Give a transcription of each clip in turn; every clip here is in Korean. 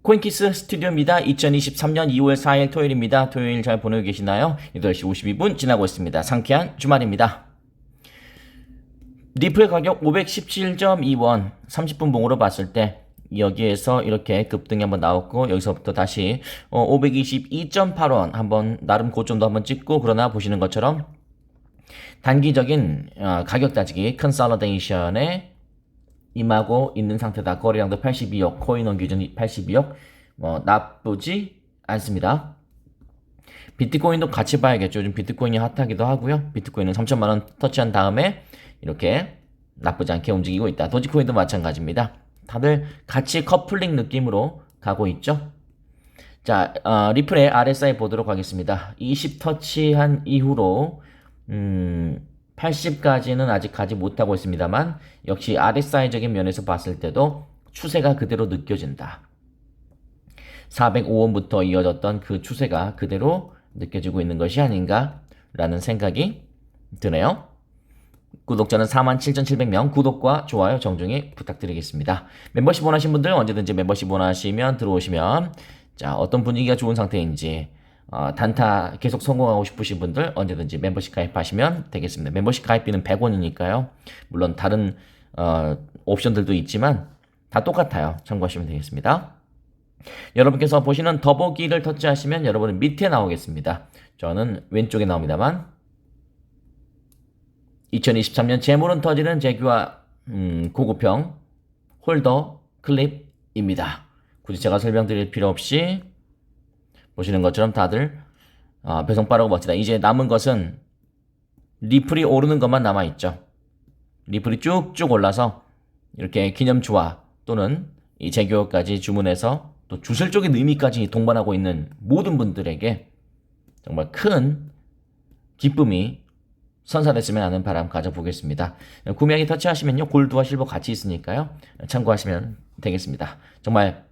코인키스 스튜디오입니다. 2023년 2월 4일 토요일입니다. 토요일 잘 보내고 계시나요? 8시 52분 지나고 있습니다. 상쾌한 주말입니다. 리플 가격 517.2원 30분 봉으로 봤을 때 여기에서 이렇게 급등이 한번 나왔고 여기서부터 다시 522.8원 한번 나름 고점도 한번 찍고, 그러나 보시는 것처럼 단기적인 가격 따지기 컨설러데이션에 임하고 있는 상태다. 거래량도 82억, 코인원 기준 82억, 나쁘지 않습니다. 비트코인도 같이 봐야겠죠. 요즘 비트코인이 핫하기도 하고요. 비트코인은 3천만원 터치한 다음에 이렇게 나쁘지 않게 움직이고 있다. 도지코인도 마찬가지입니다. 다들 같이 커플링 느낌으로 가고 있죠. 자, 리플의 RSI 보도록 하겠습니다. 20 터치한 이후로 80까지는 아직 가지 못하고 있습니다만 역시 RSI적인 면에서 봤을 때도 추세가 그대로 느껴진다. 405원부터 이어졌던 그 추세가 그대로 느껴지고 있는 것이 아닌가 라는 생각이 드네요. 구독자는 47,700명, 구독과 좋아요 정중히 부탁드리겠습니다. 멤버십 원하신 분들 언제든지 멤버십 원하시면 들어오시면, 자, 어떤 분위기가 좋은 상태인지, 단타 계속 성공하고 싶으신 분들 언제든지 멤버십 가입하시면 되겠습니다. 멤버십 가입비는 100원이니까요. 물론 다른 옵션들도 있지만 다 똑같아요. 참고하시면 되겠습니다. 여러분께서 보시는 더보기를 터치하시면 여러분은 밑에 나오겠습니다. 저는 왼쪽에 나옵니다만 2023년 재물은 터지는 재규화 고급형 홀더 클립입니다. 굳이 제가 설명드릴 필요 없이 보시는 것처럼 다들 배송 빠르고 멋지다. 이제 남은 것은 리플이 오르는 것만 남아있죠. 리플이 쭉쭉 올라서 이렇게 기념주화 또는 이 재교까지 주문해서 또 주술적인 의미까지 동반하고 있는 모든 분들에게 정말 큰 기쁨이 선사됐으면 하는 바람 가져보겠습니다. 구매하기 터치하시면요, 골드와 실버 같이 있으니까요, 참고하시면 되겠습니다. 정말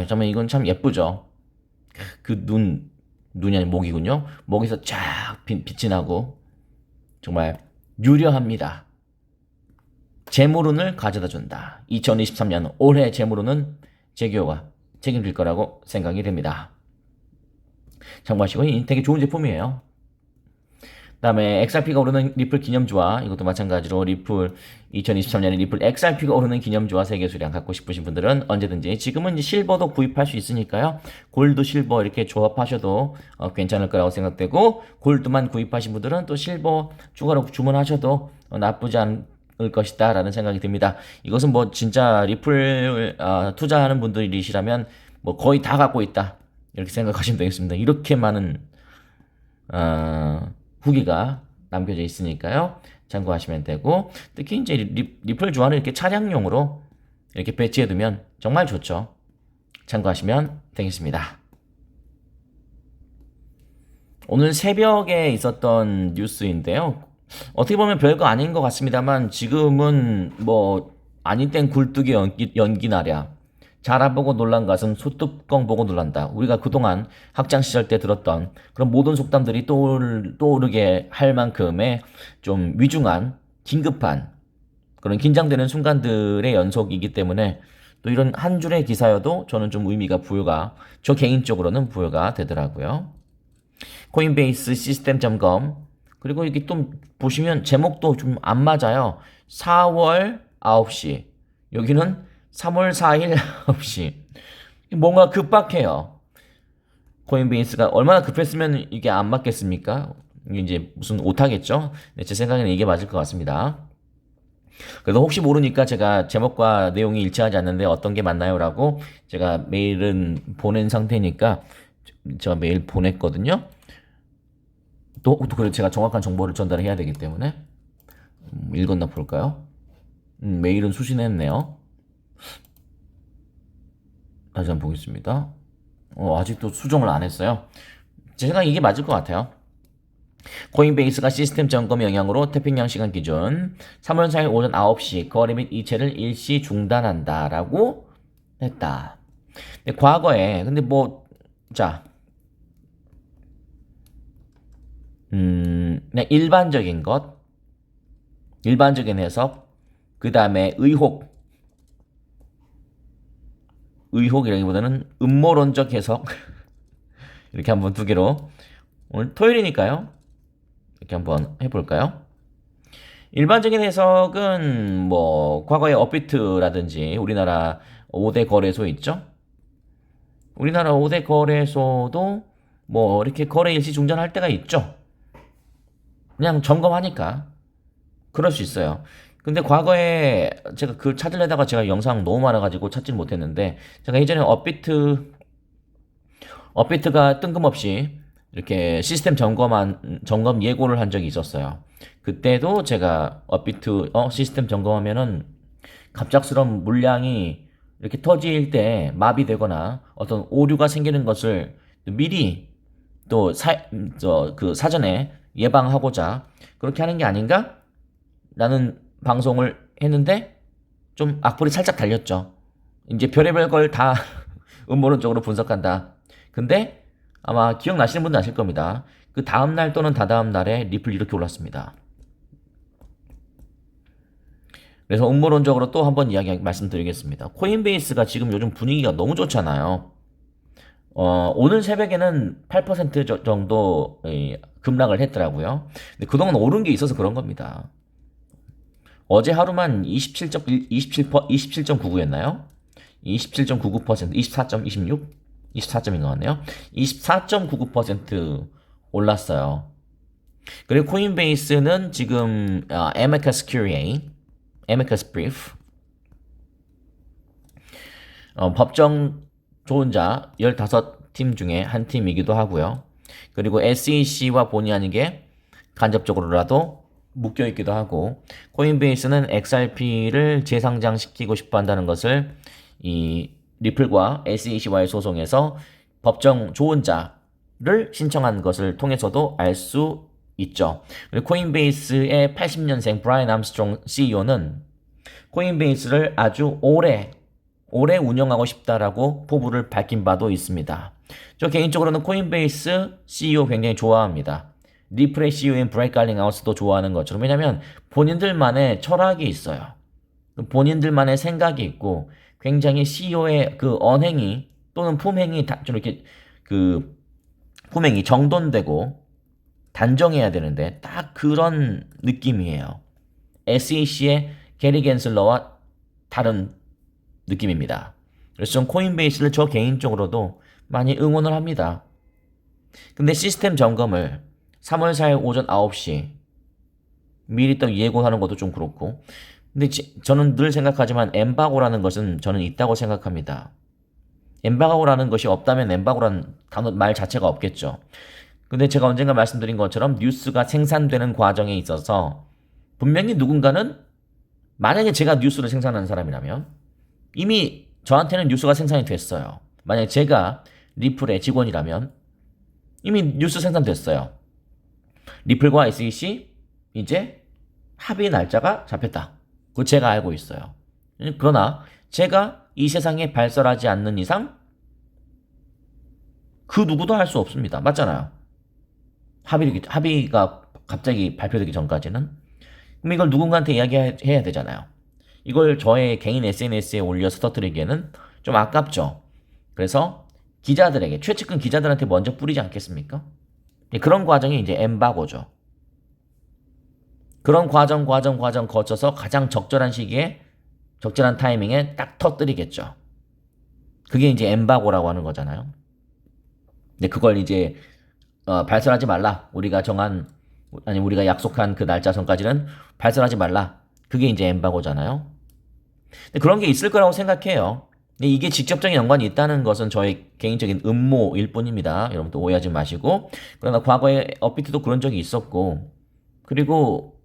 정말 이건 참 예쁘죠. 그 눈이 아닌 목이군요. 목에서 쫙 빛이 나고 정말 유려합니다. 재물운을 가져다 준다. 2023년 올해 재물운은 재규호가 책임질 거라고 생각이 됩니다. 참고하시고, 되게 좋은 제품이에요. 다음에 XRP가 오르는 리플 기념주화, 이것도 마찬가지로 리플 2023년에 리플 XRP가 오르는 기념주화 세개 수량 갖고 싶으신 분들은 언제든지, 지금은 이제 실버도 구입할 수 있으니까요, 골드 실버 이렇게 조합하셔도 괜찮을 거라고 생각되고, 골드만 구입하신 분들은 또 실버 추가로 주문하셔도 나쁘지 않을 것이다 라는 생각이 듭니다. 이것은 뭐 진짜 리플 투자하는 분들이시라면 뭐 거의 다 갖고 있다 이렇게 생각하시면 되겠습니다. 이렇게 많은 후기가 남겨져 있으니까요. 참고하시면 되고, 특히 이제 리플 주화는 이렇게 차량용으로 이렇게 배치해두면 정말 좋죠. 참고하시면 되겠습니다. 오늘 새벽에 있었던 뉴스인데요. 어떻게 보면 별거 아닌 것 같습니다만 지금은 뭐 아닌 땡 굴뚝이 연기 나랴. 자라보고 놀란 것은 소뚜껑 보고 놀란다. 우리가 그동안 학창시절 때 들었던 그런 모든 속담들이 떠오르게 할 만큼의 좀 위중한, 긴급한 그런 긴장되는 순간들의 연속이기 때문에 또 이런 한 줄의 기사여도 저는 좀 의미가 저 개인적으로는 부여가 되더라고요. 코인베이스 시스템 점검. 그리고 이게 또 보시면 제목도 좀 안 맞아요. 4월 9시. 여기는 3월 4일 9시. 뭔가 급박해요. 코인베이스가 얼마나 급했으면 이게 안 맞겠습니까? 이게 이제 무슨 오타겠죠? 네, 제 생각에는 이게 맞을 것 같습니다. 그래서 혹시 모르니까 제가 제목과 내용이 일치하지 않는데 어떤 게 맞나요? 라고 제가 메일은 보낸 상태니까 제가 메일 보냈거든요. 또 그래, 제가 정확한 정보를 전달해야 되기 때문에 읽었나 볼까요? 메일은 수신했네요. 다시 한번 보겠습니다. 아직도 수정을 안 했어요. 제 생각에 이게 맞을 것 같아요. 코인베이스가 시스템 점검 영향으로 태평양 시간 기준 3월 4일 오전 9시 거래 및 이체를 일시 중단한다 라고 했다. 근데 과거에 근데 그냥 일반적인 해석, 그 다음에 의혹, 의혹이라기보다는 음모론적 해석 이렇게 한번 두 개로 오늘 토요일이니까요. 이렇게 한번 해볼까요? 일반적인 해석은 뭐 과거의 업비트라든지 우리나라 5대 거래소 있죠? 우리나라 5대 거래소도 뭐 이렇게 거래 일시 중단할 때가 있죠. 그냥 점검하니까 그럴 수 있어요. 근데 과거에 제가 그 찾으려다가 제가 영상 너무 많아가지고 찾지를 못했는데 제가 예전에 업비트가 뜬금없이 이렇게 시스템 점검 예고를 한 적이 있었어요. 그때도 제가 업비트 시스템 점검하면은 갑작스러운 물량이 이렇게 터질 때 마비되거나 어떤 오류가 생기는 것을 미리 또 그 사전에 예방하고자 그렇게 하는 게 아닌가? 라는 방송을 했는데 좀 악플이 살짝 달렸죠. 이제 별의별 걸 다 음모론적으로 분석한다. 근데 아마 기억나시는 분도 아실 겁니다. 그 다음날 또는 다다음 날에 리플 이렇게 올랐습니다. 그래서 음모론적으로 또 한번 말씀드리겠습니다. 코인베이스가 지금 요즘 분위기가 너무 좋잖아요. 오늘 새벽에는 8% 정도 급락을 했더라고요. 근데 그동안 오른 게 있어서 그런 겁니다. 어제 하루만 27.99였나요? 27.99%, 24.26? 24점인 것 같네요. 24.99% 올랐어요. 그리고 코인베이스는 지금 Amicus Curiae, Amicus Brief, 법정 조언자 15팀 중에 한 팀이기도 하고요. 그리고 SEC와 본의 아니게 간접적으로라도 묶여 있기도 하고, 코인베이스는 XRP를 재상장시키고 싶어 한다는 것을 이 리플과 SEC와의 소송에서 법정 조언자를 신청한 것을 통해서도 알 수 있죠. 그리고 코인베이스의 80년생 브라이언 암스트롱 CEO는 코인베이스를 아주 오래 운영하고 싶다라고 포부를 밝힌 바도 있습니다. 저 개인적으로는 코인베이스 CEO 굉장히 좋아합니다. 리플의 CEO인 브레이크 갈링하우스도 좋아하는 것처럼. 왜냐면 본인들만의 철학이 있어요. 본인들만의 생각이 있고 굉장히 CEO의 그 언행이 또는 품행이 좀 이렇게 그 품행이 정돈되고 단정해야 되는데 딱 그런 느낌이에요. SEC의 게리 겐슬러와 다른 느낌입니다. 그래서 전 코인베이스를 저 개인적으로도 많이 응원을 합니다. 근데 시스템 점검을 3월 4일 오전 9시 미리 또 예고하는 것도 좀 그렇고, 근데 저는 늘 생각하지만 엠바고라는 것은 저는 있다고 생각합니다. 엠바고라는 것이 없다면 엠바고라는 단어 말 자체가 없겠죠. 근데 제가 언젠가 말씀드린 것처럼 뉴스가 생산되는 과정에 있어서 분명히 누군가는, 만약에 제가 뉴스를 생산하는 사람이라면 이미 저한테는 뉴스가 생산이 됐어요. 만약에 제가 리플의 직원이라면 이미 뉴스 생산됐어요. 리플과 SEC 이제 합의 날짜가 잡혔다. 그거 제가 알고 있어요. 그러나 제가 이 세상에 발설하지 않는 이상 그 누구도 할 수 없습니다. 맞잖아요. 합의가 갑자기 발표되기 전까지는. 그럼 이걸 누군가한테 이야기해야 되잖아요. 이걸 저의 개인 SNS에 올려서 터뜨리기에는 좀 아깝죠. 그래서 기자들에게, 최측근 기자들한테 먼저 뿌리지 않겠습니까? 그런 과정이 이제 엠바고죠. 그런 과정 거쳐서 가장 적절한 시기에, 적절한 타이밍에 딱 터뜨리겠죠. 그게 이제 엠바고라고 하는 거잖아요. 근데 그걸 이제 발설하지 말라. 우리가 약속한 그 날짜 전까지는 발설하지 말라. 그게 이제 엠바고잖아요. 근데 그런 게 있을 거라고 생각해요. 근데 이게 직접적인 연관이 있다는 것은 저의 개인적인 음모일 뿐입니다. 여러분도 오해하지 마시고. 그러나 과거에 업비트도 그런 적이 있었고, 그리고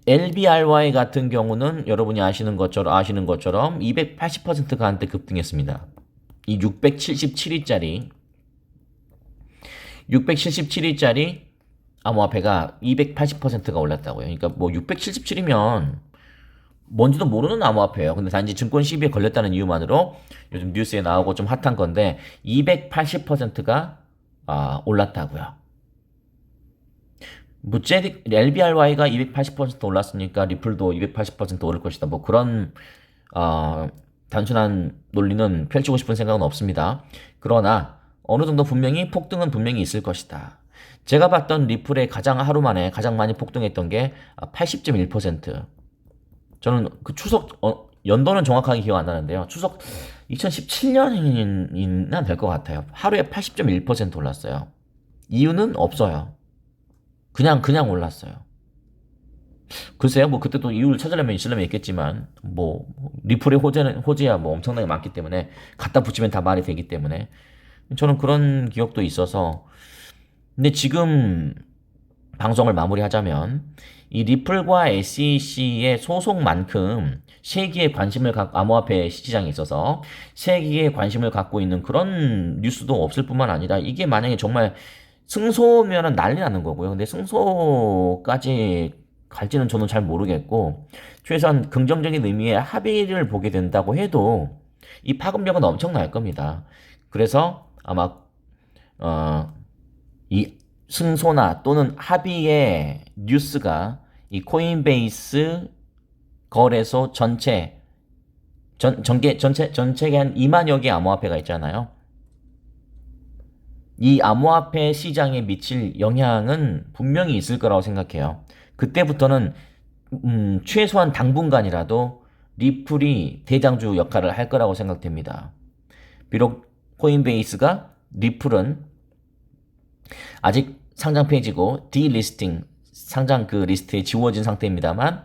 LBRY 같은 경우는 여러분이 아시는 것처럼 280%가 한때 급등했습니다. 이 677일짜리 암호화폐가 280%가 올랐다고요. 그러니까 뭐 677이면 뭔지도 모르는 암호화폐예요. 근데 단지 증권 시비에 걸렸다는 이유만으로 요즘 뉴스에 나오고 좀 핫한 건데 280%가 올랐다고요. LBRY가 280% 올랐으니까 리플도 280% 오를 것이다. 뭐 그런 단순한 논리는 펼치고 싶은 생각은 없습니다. 그러나 어느 정도 분명히 폭등은 분명히 있을 것이다. 제가 봤던 리플의 가장 하루 만에 가장 많이 폭등했던 게 80.1%. 저는 그 추석 연도는 정확하게 기억 안 나는데요. 추석 2017년이나 될 것 같아요. 하루에 80.1% 올랐어요. 이유는 없어요. 그냥 올랐어요. 글쎄요, 뭐 그때 또 이유를 찾으려면 있으려면 있겠지만 뭐 리플의 호재야 뭐 엄청나게 많기 때문에 갖다 붙이면 다 말이 되기 때문에 저는 그런 기억도 있어서. 근데 지금 방송을 마무리하자면 이 리플과 SEC의 소송만큼 세기의 관심을 갖고 암호화폐 시장에 있어서 세기의 관심을 갖고 있는 그런 뉴스도 없을 뿐만 아니라 이게 만약에 정말 승소면은 난리 나는 거고요. 근데 승소까지 갈지는 저는 잘 모르겠고 최소한 긍정적인 의미의 합의를 보게 된다고 해도 이 파급력은 엄청날 겁니다. 그래서 아마 이 승소나 또는 합의의 뉴스가 이 코인베이스 거래소 전체에 한 2만여 개 암호화폐가 있잖아요. 이 암호화폐 시장에 미칠 영향은 분명히 있을 거라고 생각해요. 그때부터는 최소한 당분간이라도 리플이 대장주 역할을 할 거라고 생각됩니다. 비록 코인베이스가 리플은 아직 상장 페이지고 디리스팅 상장 그 리스트에 지워진 상태입니다만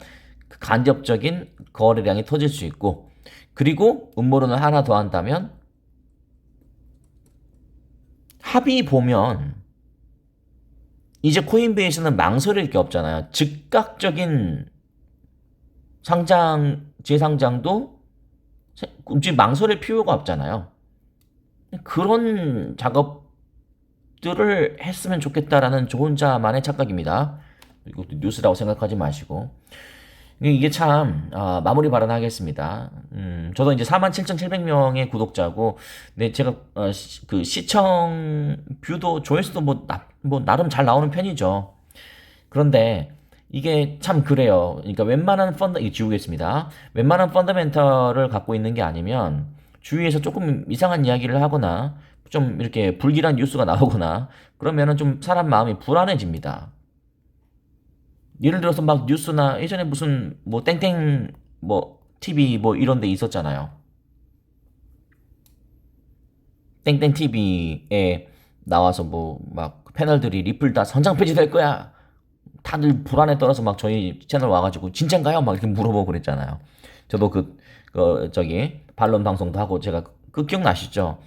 그 간접적인 거래량이 터질 수 있고, 그리고 음모론을 하나 더 한다면 합의 보면 이제 코인베이스는 망설일 게 없잖아요. 즉각적인 상장 재상장도 굳이 망설일 필요가 없잖아요. 그런 작업들을 했으면 좋겠다라는 저 혼자만의 착각입니다. 이것도 뉴스라고 생각하지 마시고. 이게 참 마무리 발언하겠습니다. 저도 이제 47,700명의 구독자고, 근데 제가 그 시청 뷰도 조회수도 뭐 나름 잘 나오는 편이죠. 그런데 이게 참 그래요. 그러니까 웬만한 이거 지우겠습니다. 웬만한 펀더멘털을 갖고 있는 게 아니면 주위에서 조금 이상한 이야기를 하거나 좀 이렇게 불길한 뉴스가 나오거나 그러면은 좀 사람 마음이 불안해집니다. 예를 들어서 막 뉴스나 예전에 무슨 뭐 땡땡 뭐 TV 뭐 이런 데 있었잖아요. 땡땡 TV에 나와서 뭐 막 패널들이 리플 다 선장 폐지 될 거야. 다들 불안에 떨어서 막 저희 채널 와가지고 진짠가요? 막 이렇게 물어보고 그랬잖아요. 저도 저기 반론 방송도 하고 제가 그 기억나시죠?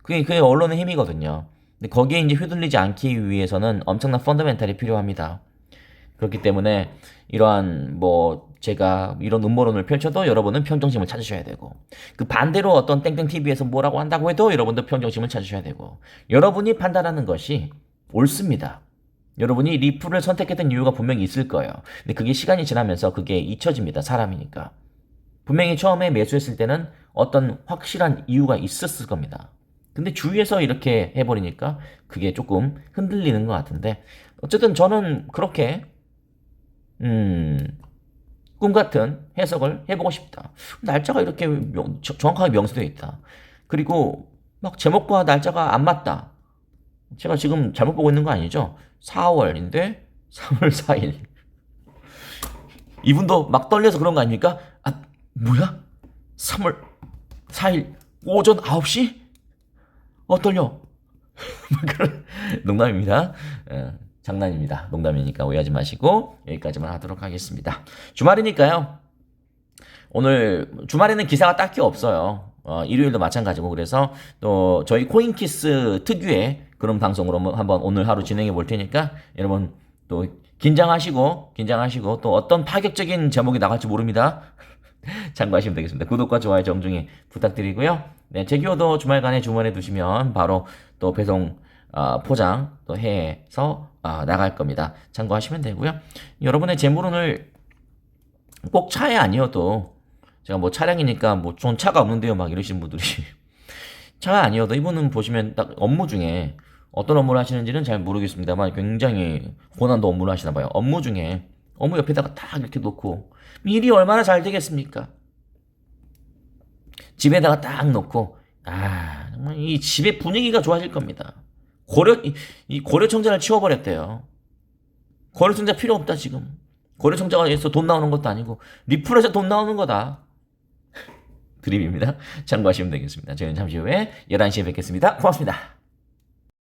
그게 언론의 힘이거든요. 근데 거기에 이제 휘둘리지 않기 위해서는 엄청난 펀더멘탈이 필요합니다. 그렇기 때문에 이러한 뭐 제가 이런 음모론을 펼쳐도 여러분은 평정심을 찾으셔야 되고, 그 반대로 어떤 땡땡 TV에서 뭐라고 한다고 해도 여러분도 평정심을 찾으셔야 되고, 여러분이 판단하는 것이 옳습니다. 여러분이 리플을 선택했던 이유가 분명히 있을 거예요. 근데 그게 시간이 지나면서 그게 잊혀집니다. 사람이니까. 분명히 처음에 매수했을 때는 어떤 확실한 이유가 있었을 겁니다. 근데 주위에서 이렇게 해버리니까 그게 조금 흔들리는 것 같은데, 어쨌든 저는 그렇게 꿈 같은 해석을 해보고 싶다. 날짜가 이렇게 정확하게 명시되어 있다. 그리고 막 제목과 날짜가 안 맞다. 제가 지금 잘못 보고 있는 거 아니죠? 4월인데 3월 4일. 이분도 막 떨려서 그런 거 아닙니까? 아, 뭐야? 3월 4일 오전 9시? 떨려. 농담입니다. 장난입니다. 농담이니까 오해하지 마시고 여기까지만 하도록 하겠습니다. 주말이니까요. 오늘 주말에는 기사가 딱히 없어요. 일요일도 마찬가지고, 그래서 또 저희 코인키스 특유의 그런 방송으로 한번 오늘 하루 진행해 볼 테니까 여러분 또 긴장하시고 또 어떤 파격적인 제목이 나갈지 모릅니다. 참고하시면 되겠습니다. 구독과 좋아요 정중히 부탁드리고요. 네, 제기호도 주말간에 주문해 두시면 바로 또 배송 포장 또 해서 나갈 겁니다. 참고하시면 되고요. 여러분의 재물운을 꼭 차에 아니어도, 제가 뭐 차량이니까 뭐 전 차가 없는데요 막 이러시는 분들이 차가 아니어도 이분은 보시면 딱 업무 중에 어떤 업무를 하시는지는 잘 모르겠습니다만 굉장히 고난도 업무를 하시나 봐요. 업무 중에 업무 옆에다가 딱 이렇게 놓고 일이 얼마나 잘 되겠습니까? 집에다가 딱 놓고 정말 이 집의 분위기가 좋아질 겁니다. 이 고려청자를 치워버렸대요. 고려청자 필요 없다 지금. 고려청자에서 돈 나오는 것도 아니고 리플에서 돈 나오는 거다. 드립입니다. 참고하시면 되겠습니다. 저희는 잠시 후에 11시에 뵙겠습니다. 고맙습니다.